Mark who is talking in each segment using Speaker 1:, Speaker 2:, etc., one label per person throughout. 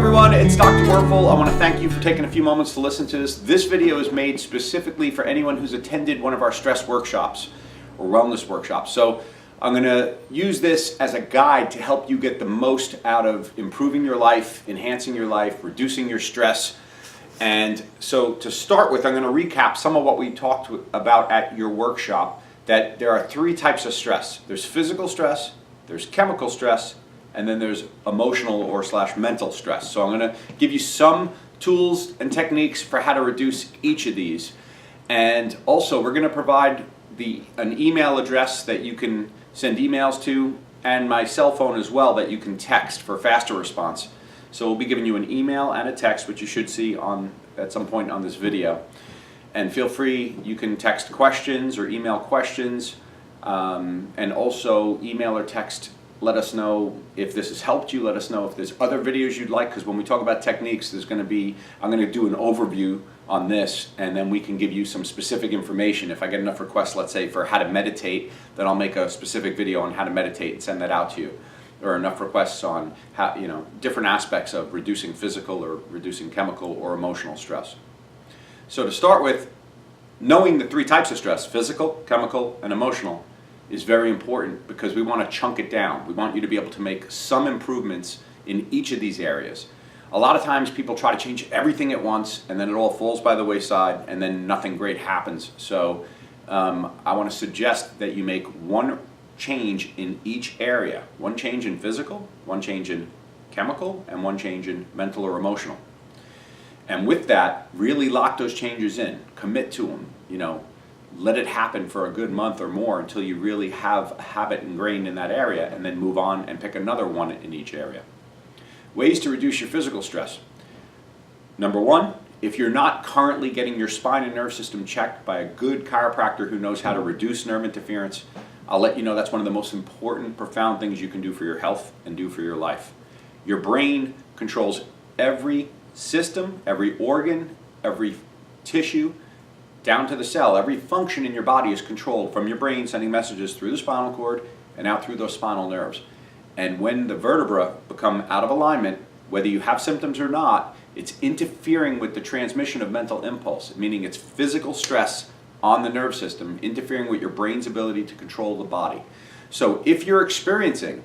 Speaker 1: everyone, it's Dr. Werfel. I want to thank you for taking a few moments to listen to this. This video is made specifically for anyone who's attended one of our stress workshops or wellness workshops. So I'm going to use this as a guide to help you get the most out of improving your life, enhancing your life, reducing your stress. And so to start with, I'm going to recap some of what we talked about at your workshop, that there are three types of stress. There's physical stress, there's chemical stress, and then there's emotional or mental stress. So I'm going to give you some tools and techniques for how to reduce each of these. And also we're going to provide an email address that you can send emails to, and my cell phone as well that you can text for faster response. So we'll be giving you an email and a text, which you should see at some point on this video. And feel free, you can text questions or email questions, and also email or text. Let us know if this has helped you. Let us know if there's other videos you'd like, because when we talk about techniques, I'm going to do an overview on this, and then we can give you some specific information. If I get enough requests, let's say for how to meditate, then I'll make a specific video on how to meditate and send that out to you. Or enough requests on how, different aspects of reducing physical or reducing chemical or emotional stress. So to start with, knowing the three types of stress, physical, chemical, and emotional, is very important because we want to chunk it down. We want you to be able to make some improvements in each of these areas. A lot of times people try to change everything at once, and then it all falls by the wayside, and then nothing great happens. So I want to suggest that you make one change in each area. One change in physical, one change in chemical, and one change in mental or emotional. And with that, really lock those changes in. Commit to them. Let it happen for a good month or more until you really have a habit ingrained in that area, and then move on and pick another one in each area. Ways to reduce your physical stress. Number one, if you're not currently getting your spine and nerve system checked by a good chiropractor who knows how to reduce nerve interference, I'll let you know that's one of the most important, profound things you can do for your health and do for your life. Your brain controls every system, every organ, every tissue, down to the cell. Every function in your body is controlled from your brain sending messages through the spinal cord and out through those spinal nerves. And when the vertebrae become out of alignment, whether you have symptoms or not, it's interfering with the transmission of mental impulse, meaning it's physical stress on the nerve system, interfering with your brain's ability to control the body. So if you're experiencing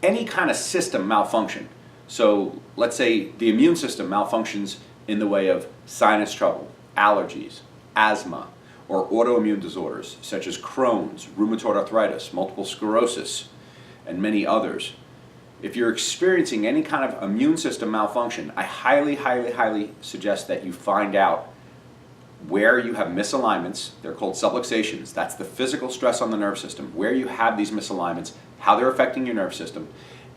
Speaker 1: any kind of system malfunction, so let's say the immune system malfunctions in the way of sinus trouble, allergies, asthma, or autoimmune disorders such as Crohn's, rheumatoid arthritis, multiple sclerosis, and many others. If you're experiencing any kind of immune system malfunction, I highly, highly, highly suggest that you find out where you have misalignments. They're called subluxations. That's the physical stress on the nerve system. Where you have these misalignments, how they're affecting your nerve system,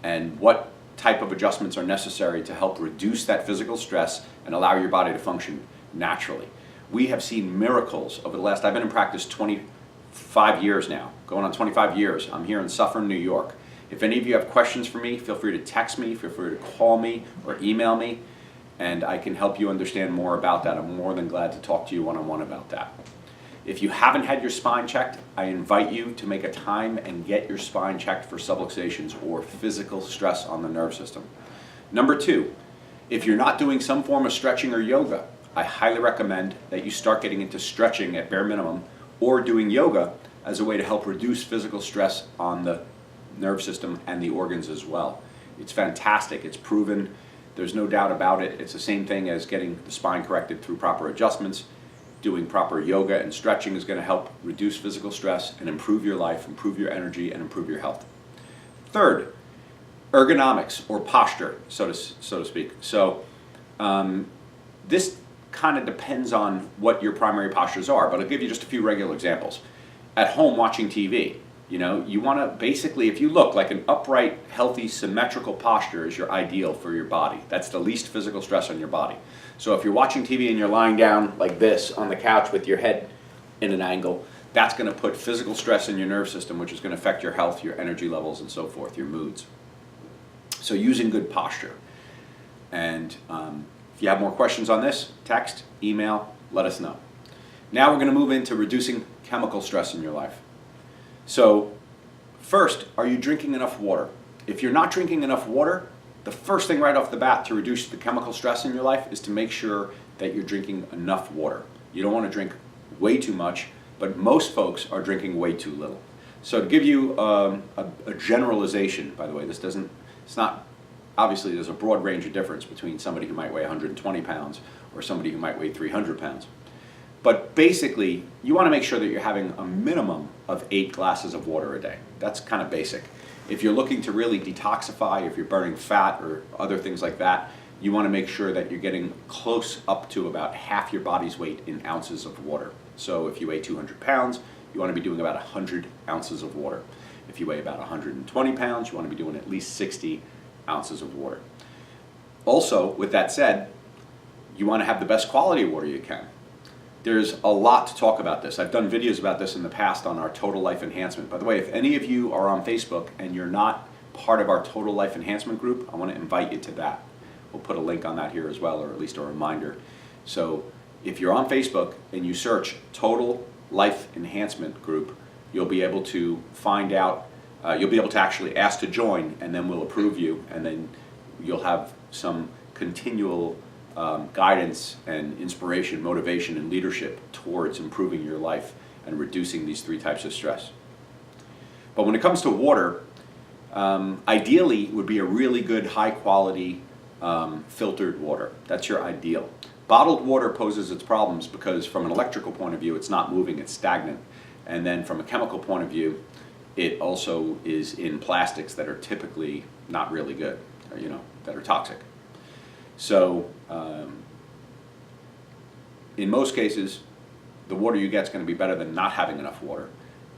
Speaker 1: and what type of adjustments are necessary to help reduce that physical stress and allow your body to function naturally. We have seen miracles over the last, I've been in practice 25 years now, going on 25 years. I'm here in Suffern, New York. If any of you have questions for me, feel free to text me, feel free to call me or email me, and I can help you understand more about that. I'm more than glad to talk to you one-on-one about that. If you haven't had your spine checked, I invite you to make a time and get your spine checked for subluxations or physical stress on the nerve system. Number two, if you're not doing some form of stretching or yoga, I highly recommend that you start getting into stretching at bare minimum, or doing yoga as a way to help reduce physical stress on the nerve system and the organs as well. It's fantastic. It's proven. There's no doubt about it. It's the same thing as getting the spine corrected through proper adjustments. Doing proper yoga and stretching is going to help reduce physical stress and improve your life, improve your energy, and improve your health. Third, ergonomics or posture, so to speak. So this kind of depends on what your primary postures are, but I'll give you just a few regular examples. At home watching TV, you want to basically, if you look like an upright, healthy, symmetrical posture is your ideal for your body. That's the least physical stress on your body. So if you're watching TV and you're lying down like this on the couch with your head in an angle, that's going to put physical stress in your nerve system, which is going to affect your health, your energy levels, and so forth, your moods. So using good posture. And if you have more questions on this, text, email, let us know. Now we're going to move into reducing chemical stress in your life. So first, are you drinking enough water? If you're not drinking enough water, the first thing right off the bat to reduce the chemical stress in your life is to make sure that you're drinking enough water. You don't want to drink way too much, but most folks are drinking way too little. So to give you a generalization, by the way, it's not, obviously there's a broad range of difference between somebody who might weigh 120 pounds or somebody who might weigh 300 pounds. But basically, you want to make sure that you're having a minimum of 8 glasses of water a day. That's kind of basic. If you're looking to really detoxify, if you're burning fat or other things like that, you want to make sure that you're getting close up to about half your body's weight in ounces of water. So if you weigh 200 pounds, you want to be doing about 100 ounces of water. If you weigh about 120 pounds, you want to be doing at least 60 ounces of water. Also, with that said, you want to have the best quality of water you can. There's a lot to talk about this. I've done videos about this in the past on our Total Life Enhancement. By the way, if any of you are on Facebook and you're not part of our Total Life Enhancement group, I want to invite you to that. We'll put a link on that here as well, or at least a reminder. So if you're on Facebook and you search Total Life Enhancement group, you'll be able to find out, you'll be able to actually ask to join, and then we'll approve you, and then you'll have some continual guidance and inspiration, motivation, and leadership towards improving your life and reducing these 3 types of stress. But when it comes to water, ideally it would be a really good high quality filtered water. That's your ideal. Bottled water poses its problems because from an electrical point of view it's not moving, it's stagnant. And then from a chemical point of view, it also is in plastics that are typically not really good, or, that are toxic. So in most cases, the water you get is going to be better than not having enough water.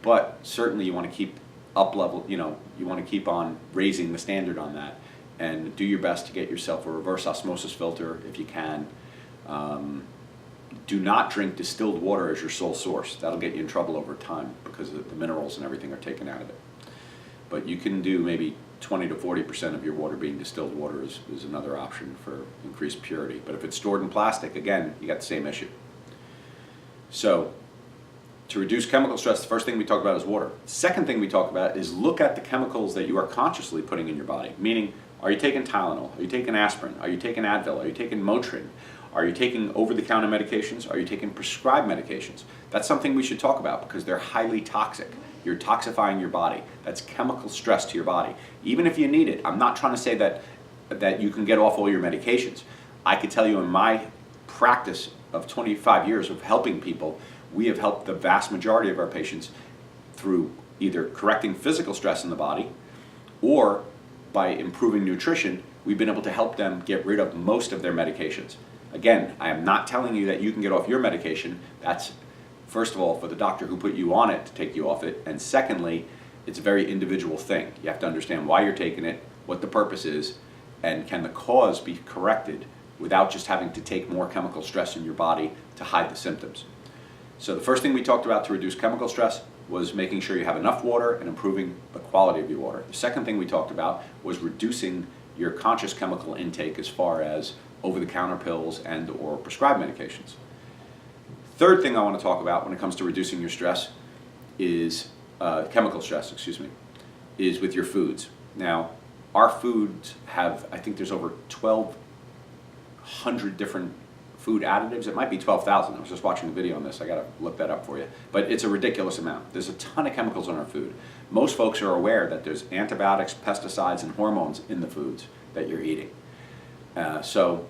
Speaker 1: But certainly you want to keep up level, you want to keep on raising the standard on that, and do your best to get yourself a reverse osmosis filter if you can. Do not drink distilled water as your sole source. That'll get you in trouble over time because the minerals and everything are taken out of it. But you can do maybe 20 to 40% of your water being distilled water is another option for increased purity. But if it's stored in plastic, again, you got the same issue. So to reduce chemical stress, the first thing we talk about is water. The second thing we talk about is look at the chemicals that you are consciously putting in your body. Meaning, are you taking Tylenol? Are you taking aspirin? Are you taking Advil? Are you taking Motrin? Are you taking over-the-counter medications? Are you taking prescribed medications? That's something we should talk about because they're highly toxic. You're toxifying your body. That's chemical stress to your body. Even if you need it, I'm not trying to say that you can get off all your medications. I could tell you in my practice of 25 years of helping people, we have helped the vast majority of our patients through either correcting physical stress in the body or by improving nutrition. We've been able to help them get rid of most of their medications. Again, I am not telling you that you can get off your medication. That's, first of all, for the doctor who put you on it to take you off it. And secondly, it's a very individual thing. You have to understand why you're taking it, what the purpose is, and can the cause be corrected without just having to take more chemical stress in your body to hide the symptoms. So the first thing we talked about to reduce chemical stress was making sure you have enough water and improving the quality of your water. The second thing we talked about was reducing your conscious chemical intake as far as over-the-counter pills and or prescribed medications. Third thing I want to talk about when it comes to reducing your stress is chemical stress, is with your foods. Now, our foods have, I think there's over 1,200 different food additives. It might be 12,000. I was just watching a video on this. I got to look that up for you. But it's a ridiculous amount. There's a ton of chemicals in our food. Most folks are aware that there's antibiotics, pesticides, and hormones in the foods that you're eating. So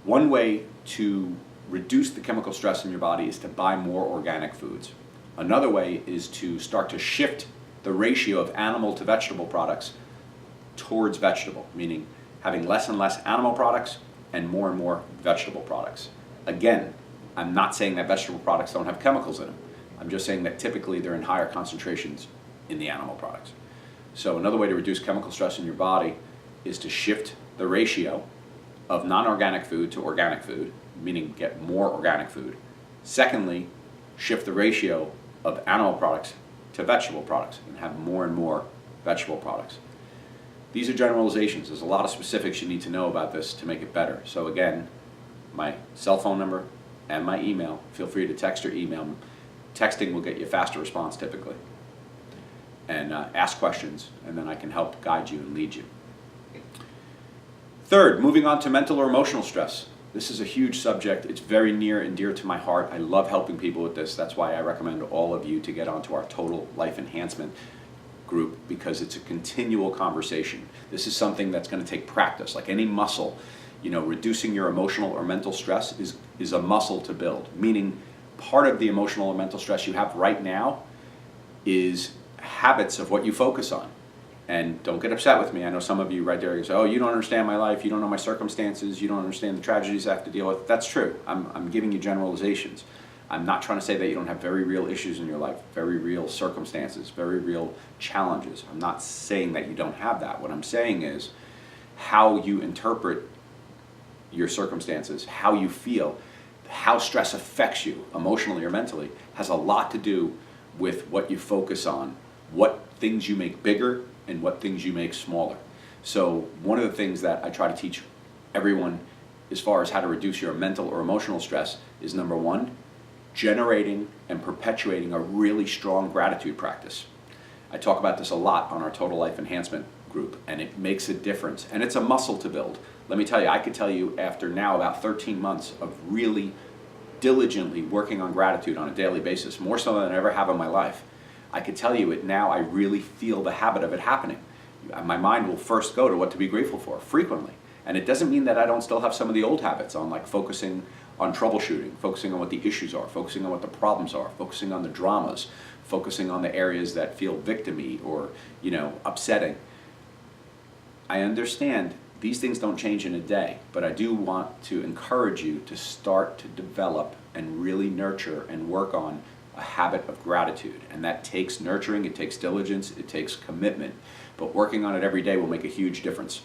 Speaker 1: one way to reduce the chemical stress in your body is to buy more organic foods. Another way is to start to shift the ratio of animal to vegetable products towards vegetable, meaning having less and less animal products and more vegetable products. Again, I'm not saying that vegetable products don't have chemicals in them. I'm just saying that typically they're in higher concentrations in the animal products. So another way to reduce chemical stress in your body is to shift the ratio of non-organic food to organic food, meaning get more organic food. Secondly, shift the ratio of animal products to vegetable products and have more and more vegetable products. These are generalizations. There's a lot of specifics you need to know about this to make it better. So again, my cell phone number and my email, feel free to text or email me. Texting will get you a faster response typically. And ask questions, and then I can help guide you and lead you. Third, moving on to mental or emotional stress. This is a huge subject. It's very near and dear to my heart. I love helping people with this. That's why I recommend all of you to get onto our Total Life Enhancement group, because it's a continual conversation. This is something that's going to take practice. Like any muscle, reducing your emotional or mental stress is a muscle to build. Meaning part of the emotional or mental stress you have right now is habits of what you focus on. And don't get upset with me. I know some of you right there say, oh, you don't understand my life, you don't know my circumstances, you don't understand the tragedies I have to deal with. That's true. I'm giving you generalizations. I'm not trying to say that you don't have very real issues in your life, very real circumstances, very real challenges. I'm not saying that you don't have that. What I'm saying is how you interpret your circumstances, how you feel, how stress affects you emotionally or mentally has a lot to do with what you focus on, what things you make bigger and what things you make smaller. So one of the things that I try to teach everyone as far as how to reduce your mental or emotional stress is, number one, generating and perpetuating a really strong gratitude practice. I talk about this a lot on our Total Life Enhancement group, and it makes a difference. And it's a muscle to build. Let me tell you, I could tell you after now about 13 months of really diligently working on gratitude on a daily basis, more so than I ever have in my life, I could tell you it now. I really feel the habit of it happening. My mind will first go to what to be grateful for frequently. And it doesn't mean that I don't still have some of the old habits on, like focusing on troubleshooting, focusing on what the issues are, focusing on what the problems are, focusing on the dramas, focusing on the areas that feel victim-y or, upsetting. I understand these things don't change in a day, but I do want to encourage you to start to develop and really nurture and work on a habit of gratitude. And that takes nurturing, it takes diligence, it takes commitment. But working on it every day will make a huge difference.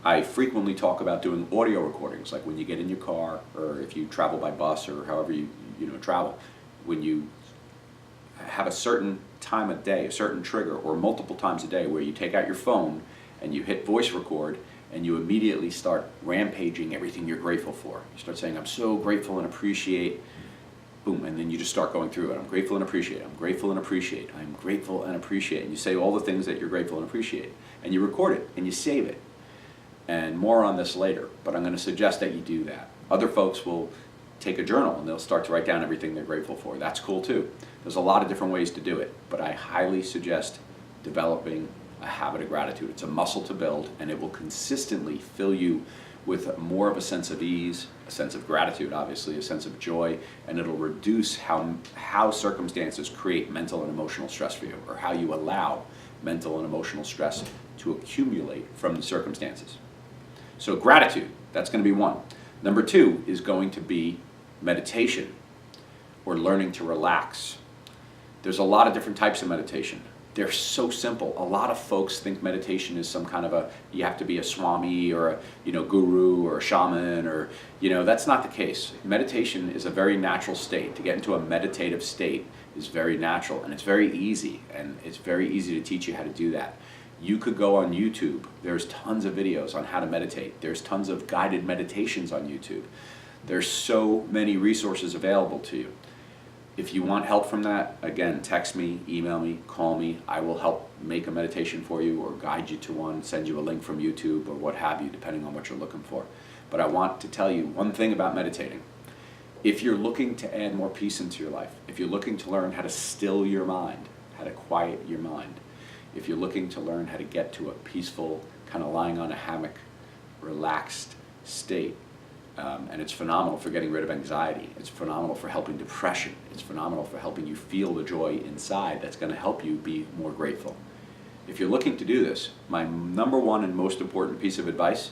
Speaker 1: I frequently talk about doing audio recordings, like when you get in your car or if you travel by bus or however you travel. When you have a certain time of day, a certain trigger, or multiple times a day where you take out your phone and you hit voice record and you immediately start rampaging everything you're grateful for. You start saying, I'm so grateful and appreciate, boom, and then you just start going through it. I'm grateful and appreciate, I'm grateful and appreciate, I'm grateful and appreciate. And you say all the things that you're grateful and appreciate. And you record it and you save it. And more on this later, but I'm going to suggest that you do that. Other folks will take a journal and they'll start to write down everything they're grateful for. That's cool too. There's a lot of different ways to do it, but I highly suggest developing a habit of gratitude. It's a muscle to build, and it will consistently fill you with more of a sense of ease, a sense of gratitude, obviously, a sense of joy, and it'll reduce how circumstances create mental and emotional stress for you, or how you allow mental and emotional stress to accumulate from the circumstances. So gratitude, that's going to be one. Number two is going to be meditation, or learning to relax. There's a lot of different types of meditation. They're so simple. A lot of folks think meditation is some kind of you have to be a swami or a guru or a shaman, or that's not the case. Meditation is a very natural state. To get into a meditative state is very natural, and it's very easy, and it's very easy to teach you how to do that. You could go on YouTube. There's tons of videos on how to meditate. There's tons of guided meditations on YouTube. There's so many resources available to you. If you want help from that, again, text me, email me, call me. I will help make a meditation for you or guide you to one, send you a link from YouTube or what have you, depending on what you're looking for. But I want to tell you one thing about meditating. If you're looking to add more peace into your life, if you're looking to learn how to still your mind, how to quiet your mind, if you're looking to learn how to get to a peaceful, kind of lying on a hammock, relaxed state, and it's phenomenal for getting rid of anxiety. It's phenomenal for helping depression. It's phenomenal for helping you feel the joy inside that's going to help you be more grateful. If you're looking to do this, my number one and most important piece of advice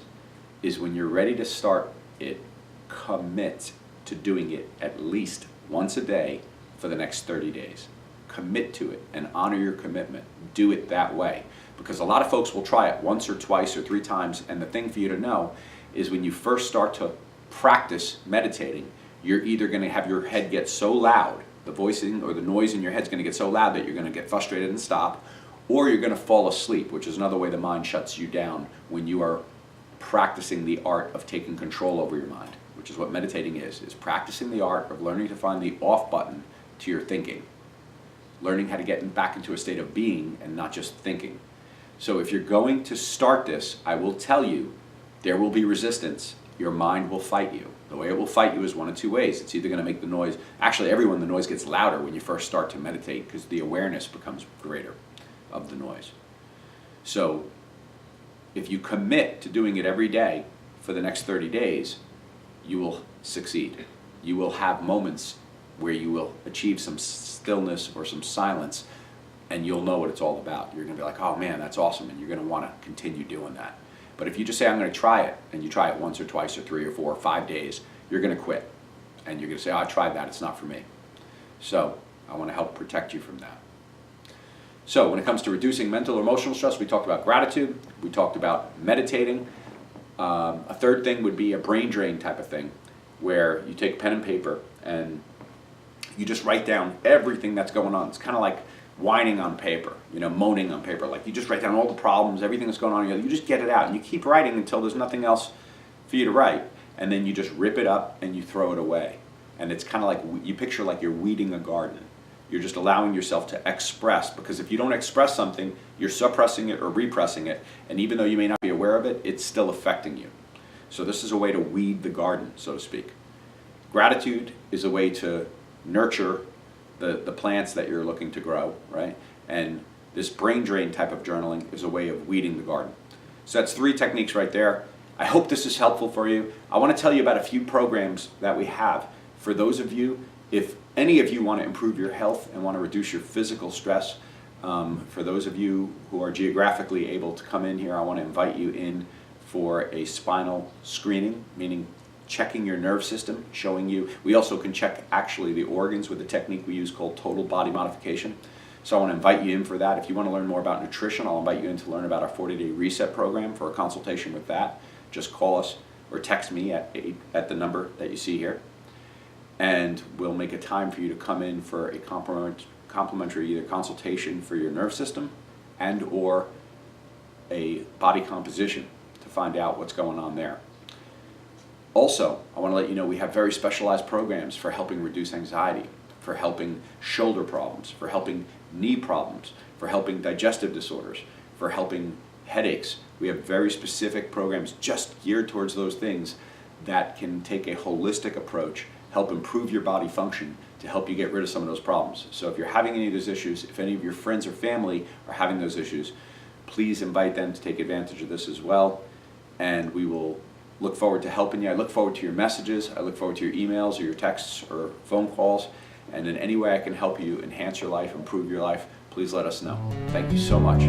Speaker 1: is when you're ready to start it, commit to doing it at least once a day for the next 30 days. Commit to it and honor your commitment. Do it that way. Because a lot of folks will try it once or twice or 3 times, and the thing for you to know is when you first start to practice meditating, you're either going to have your head get so loud, the voicing or the noise in your head's going to get so loud that you're going to get frustrated and stop, or you're going to fall asleep, which is another way the mind shuts you down when you are practicing the art of taking control over your mind, which is what meditating is practicing the art of learning to find the off button to your thinking, learning how to get back into a state of being and not just thinking. So if you're going to start this, I will tell you, there will be resistance. Your mind will fight you. The way it will fight you is one of two ways. It's either going to make the noise, actually the noise gets louder when you first start to meditate because the awareness becomes greater of the noise. So if you commit to doing it every day for the next 30 days, you will succeed. You will have moments where you will achieve some stillness or some silence, and you'll know what it's all about. You're going to be like, oh man, that's awesome, and you're going to want to continue doing that. But if you just say, I'm going to try it, and you try it once or twice or 3 or 4 or 5 days, you're going to quit. And you're going to say, oh, I tried that, it's not for me. So I want to help protect you from that. So when it comes to reducing mental or emotional stress, we talked about gratitude, we talked about meditating. A third thing would be a brain drain type of thing, where you take pen and paper and you just write down everything that's going on. It's kind of like whining on paper, moaning on paper. Like you just write down all the problems, everything that's going on. You just get it out, and you keep writing until there's nothing else for you to write, and then you just rip it up and you throw it away. And it's kind of like, you picture like you're weeding a garden. You're just allowing yourself to express, because if you don't express something, you're suppressing it or repressing it, and even though you may not be aware of it, it's still affecting you. So this is a way to weed the garden, so to speak. Gratitude is a way to nurture the plants that you're looking to grow, right? And this brain drain type of journaling is a way of weeding the garden. So that's 3 techniques right there. I hope this is helpful for you. I want to tell you about a few programs that we have. For those of you, if any of you want to improve your health and want to reduce your physical stress, for those of you who are geographically able to come in here, I want to invite you in for a spinal screening, meaning checking your nerve system, showing you. We also can check actually the organs with a technique we use called total body modification. So I want to invite you in for that. If you want to learn more about nutrition, I'll invite you in to learn about our 40-day reset program. For a consultation with that, just call us or text me at the number that you see here, and we'll make a time for you to come in for a complimentary either consultation for your nerve system and or a body composition to find out what's going on there. Also, I want to let you know we have very specialized programs for helping reduce anxiety, for helping shoulder problems, for helping knee problems, for helping digestive disorders, for helping headaches. We have very specific programs just geared towards those things that can take a holistic approach, help improve your body function to help you get rid of some of those problems. So if you're having any of those issues, if any of your friends or family are having those issues, please invite them to take advantage of this as well, and we will look forward to helping you. I look forward to your messages. I look forward to your emails or your texts or phone calls. And in any way I can help you enhance your life, improve your life, please let us know. Thank you so much.